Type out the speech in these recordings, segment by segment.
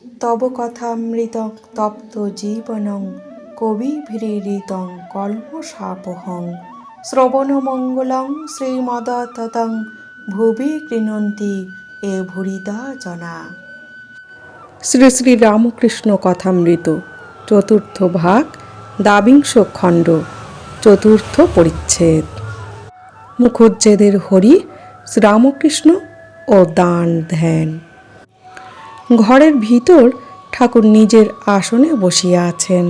তব কথামৃতং তপ্ত জীবনং কবিভিরীরিতং কল্মষাপহং শ্রবণমঙ্গলং শ্রীমদততং ভুবি গৃহন্তি এ ভুরিদা জনা। শ্রী শ্রী রামকৃষ্ণ কথামৃত চতুর্থ ভাগ দ্বাবিংশ খণ্ড চতুর্থ পরিচ্ছেদ। মুখুজ্জেদের হরি শ্রীরামকৃষ্ণ ও দান ধ্যান। ঘরের ভিতর ঠাকুর নিজের আসনে বসিয়া আছেন।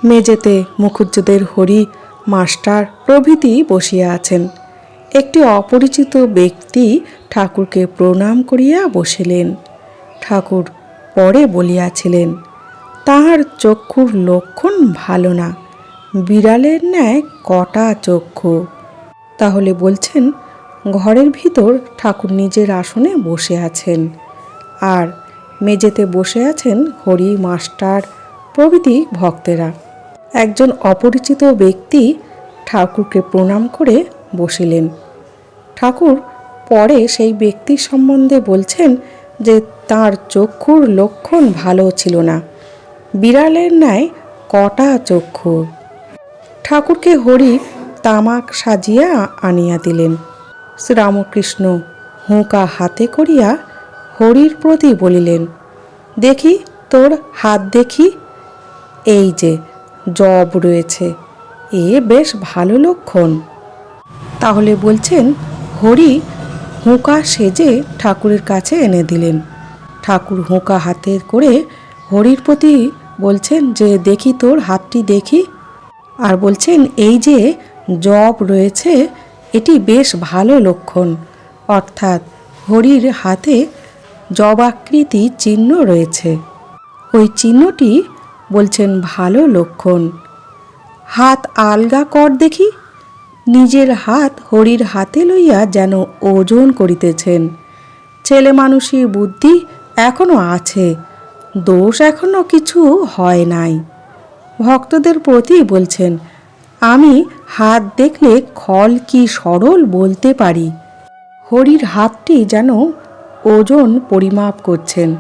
মেঝেতে মুখুজ্জেদের হরি মাস্টার প্রভৃতি বসিয়া আছেন। একটি অপরিচিত ব্যক্তি ঠাকুরকে প্রণাম করিয়া বসিলেন। ঠাকুর পরে বলিয়াছিলেন, তাহার চক্ষুর লক্ষণ ভালো না, বিড়ালের ন্যায় কটা চক্ষু। তাহলে বলছেন ঘরের ভিতর ঠাকুর নিজের আসনে বসে আছেন, আর মেঝেতে বসে আছেন হরি মাস্টার প্রভৃতি ভক্তেরা। একজন অপরিচিত ব্যক্তি ঠাকুরকে প্রণাম করে বসিলেন। ঠাকুর পরে সেই ব্যক্তির সম্বন্ধে বলছেন যে তার চক্ষুর লক্ষণ ভালো ছিল না, বিড়ালের ন্যায় কটা চক্ষু। ঠাকুরকে হরি তামাক সাজিয়া আনিয়া দিলেন। শ্রীরামকৃষ্ণ হুঁকা হাতে করিয়া হরির প্রতি বলিলেন, দেখি তোর হাত দেখি, এই যে জব রয়েছে, এ বেশ ভালো লক্ষণ। তাহলে বলছেন হরি হুঁকা সেজে ঠাকুরের কাছে এনে দিলেন। ঠাকুর হুঁকা হাতে করে হরির প্রতি বলছেন যে দেখি তোর হাতটি দেখি, আর বলছেন এই যে জব রয়েছে এটি বেশ ভালো লক্ষণ। অর্থাৎ হরির হাতে জবাকৃতি চিহ্ন রয়েছে, ওই চিহ্নটি বলছেন ভালো লক্ষণ। হাত আলগা কর দেখি। নিজের হাত হরির হাতে লইয়া যেন ওজন করিতেছেন। ছেলে মানুষই বুদ্ধি এখনো আছে, দোষ এখনো কিছু হয় নাই। ভক্তদের প্রতি বলছেন, আমি হাত দেখলে খল কি সরল বলতে পারি। হরির হাতটি যেন ওজন পরিমাপ করছেন,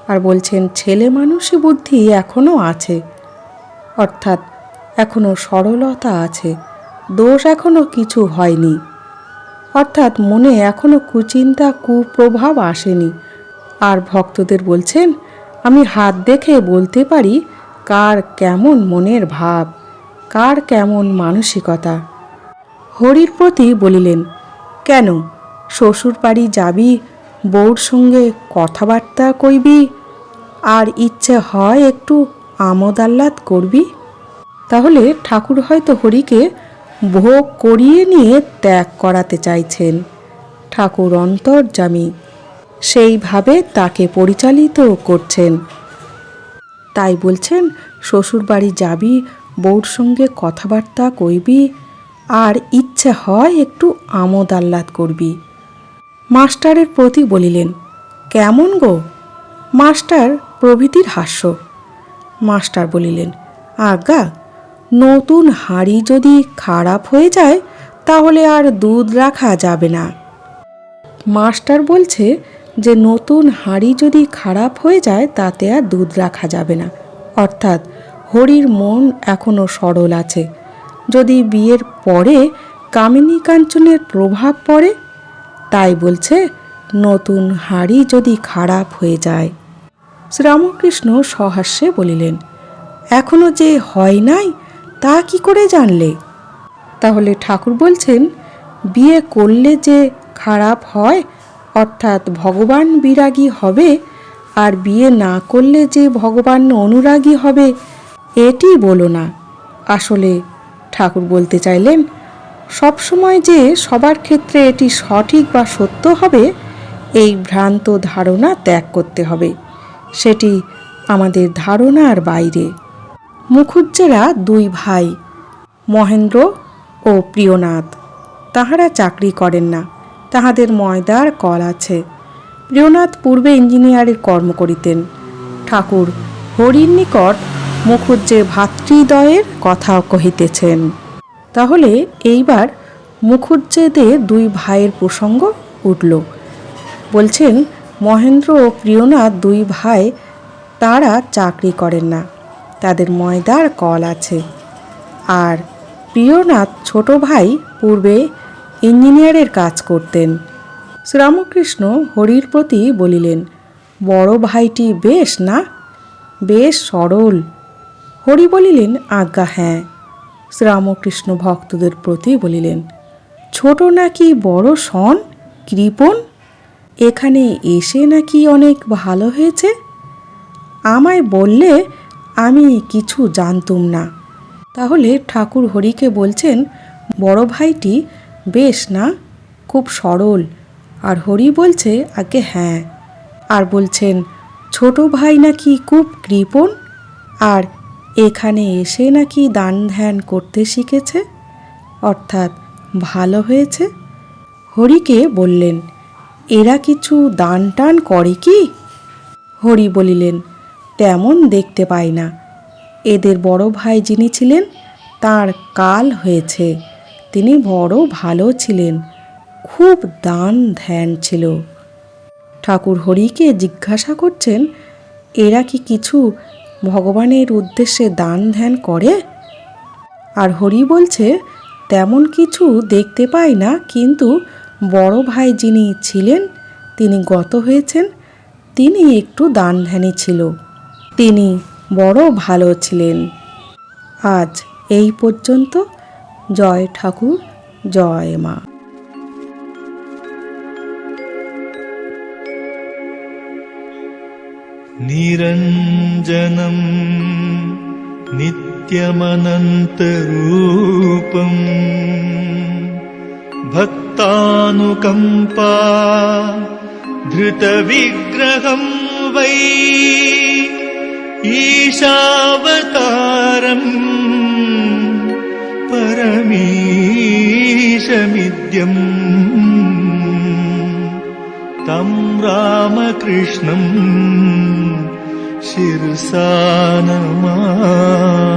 আর বলছেন ছেলে মানুষই বুদ্ধি এখনো আছে, অর্থাৎ এখনো সরলতা আছে, দোষ এখনো কিছু হয়নি, অর্থাৎ মনে এখনো কুচিন্তা কুপ্রভাব আসেনি। আর ভক্তদের বলছেন, আমি হাত দেখে বলতে পারি কার কেমন মনের ভাব, কার কেমন মানসিকতা। হরির প্রতি বলিলেন, কেন শ্বশুর বাড়ি যাবি, বউর সঙ্গে কথাবার্তা কইবি, আর ইচ্ছে হয় একটু আমোদ আহ্লাদ করবি। তাহলে ঠাকুর হয়তো হরিকে ভোগ করিয়ে নিয়ে ত্যাগ করাতে চাইছেন। ঠাকুর অন্তর্যামী, সেইভাবে তাকে পরিচালিত করছেন। তাই বলছেন শ্বশুর বাড়ি যাবি, বউর সঙ্গে কথাবার্তা কইবি, আর ইচ্ছে হয় একটু আমোদ আহ্লাদ করবি। মাস্টারের প্রতি বলিলেন, কেমন গো? মাস্টার প্রভৃতির হাস্য। মাস্টার বলিলেন, আজ্ঞা, নতুন হাঁড়ি যদি খারাপ হয়ে যায় তাহলে আর দুধ রাখা যাবে না। মাস্টার বলছে যে নতুন হাঁড়ি যদি খারাপ হয়ে যায় তাতে আর দুধ রাখা যাবে না, অর্থাৎ হরির মন এখনো সরল আছে। যদি বিয়ের পরে কামিনী কাঞ্চনের প্রভাব পড়ে, তাই বলছে নতুন হাঁড়ি যদি খারাপ হয়ে যায়। শ্রীরামকৃষ্ণ সহাস্যে বলিলেন, এখনো যে হয় নাই তা কি করে জানলে? তাহলে ঠাকুর বলছেন, বিয়ে করলে যে খারাপ হয়, অর্থাৎ ভগবান বিরাগী হবে, আর বিয়ে না করলে যে ভগবান অনুরাগী হবে, এটি বলো না। আসলে ঠাকুর বলতে চাইলেন, সবসময় যে সবার ক্ষেত্রে এটি সঠিক বা সত্য হবে, এই ভ্রান্ত ধারণা ত্যাগ করতে হবে। সেটি আমাদের ধারণার বাইরে। মুখুজ্জেরা দুই ভাই, মহেন্দ্র ও প্রিয়নাথ। তাহারা চাকরি করেন না, তাহাদের ময়দার কল আছে। প্রিয়নাথ পূর্বে ইঞ্জিনিয়ারের কর্ম করিতেন। ঠাকুর হরির নিকট মুখুজ্জে ভাতৃদ্বয়ের কথা কহিতেছেন। তাহলে এইবার মুখুজ্জেদের দুই ভাইয়ের প্রসঙ্গ উঠল। বলছেন মহেন্দ্র ও প্রিয়নাথ দুই ভাই তারা চাকরি করেন না, তাদের ময়দার কল আছে। আর প্রিয়নাথ ছোট ভাই পূর্বে ইঞ্জিনিয়ারের কাজ করতেন। শ্রীরামকৃষ্ণ হরির প্রতি বলিলেন, বড় ভাইটি বেশ না? বেশ সরল। হরি বলিলেন, আজ্ঞা হ্যাঁ। শ্রীরামকৃষ্ণ ভক্তদের প্রতি বলিলেন, ছোট নাকি বড় শন, কৃপণ? এখানে এসে নাকি অনেক ভালো হয়েছে? আমায় বললে আমি কিছু জানতুম না। তাহলে ঠাকুর হরিকে বলছেন, বড় ভাইটি বেশ না, খুব সরল। আর হরি বলছে, আগে হ্যাঁ। আর বলছেন, ছোট ভাই নাকি খুব কৃপণ, আর এখানে এসে নাকি দান ধ্যান করতে শিখেছে, অর্থাৎ ভালো হয়েছে। হরিকে বললেন, এরা কিছু দান টান করে কি? হরি বলিলেন, তেমন দেখতে পাই না। এদের বড় ভাই যিনি ছিলেন তার কাল হয়েছে, তিনি বড় ভালো ছিলেন, খুব দান ধ্যান ছিল। ঠাকুর হরিকে জিজ্ঞাসা করছেন, এরা কি কিছু ভগবানের উদ্দেশ্যে দান ধ্যান করে? আর হরি বলছে, তেমন কিছু দেখতে পাই না, কিন্তু বড় ভাই যিনি ছিলেন তিনি গত হয়েছেন, তিনি একটু দান ধ্যানী ছিল, তিনি বড় ভালো ছিলেন। আজ এই পর্যন্ত। জয় ঠাকুর, জয় মা। নিরঞ্জনম নিত্যমনন্তরূপম ভক্তানুকম্পা ধৃতবিগ্রহম বৈ ঈশাবতারম পরমীশমিদ্যম तं रामकृष्णं शिरसा नमामि।